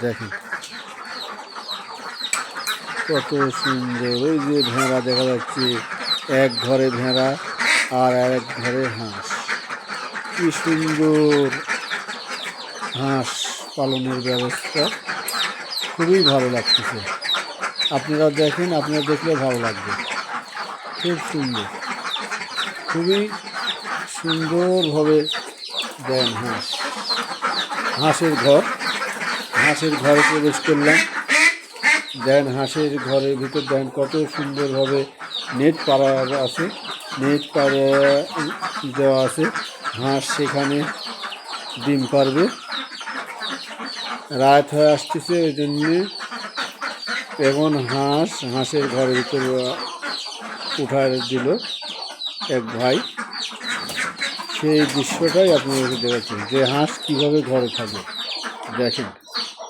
দেখেন কত সুন্দর। ওই যে ভেড়া দেখা যাচ্ছে, এক ঘরে ভেড়া আর এক ঘরে হাঁস। কি সুন্দর হাঁস পালনের ব্যবস্থা, খুবই ভালো লাগতেছে। আপনারা দেখেন, আপনারা দেখলে ভালো লাগবে। খুব সুন্দর, খুবই সুন্দরভাবে দেন হাঁস। হাঁসের ঘর, হাঁসের ঘরে প্রবেশ করলাম। দেন হাঁসের ঘরের ভিতর দেন কত সুন্দরভাবে নেট পাড়া আছে, নেট পাড়া দেওয়া আছে। হাঁস সেখানে ডিম পারবে। রাত হয়ে আসতেছে, ওই জন্যে এখন হাঁসের ঘরের ভিতর উঠায় দিল এক ভাই। সেই দৃশ্যটাই আপনাদেরকে দেখাচ্ছি যে হাঁস কীভাবে ঘরে থাকে। দেখেন।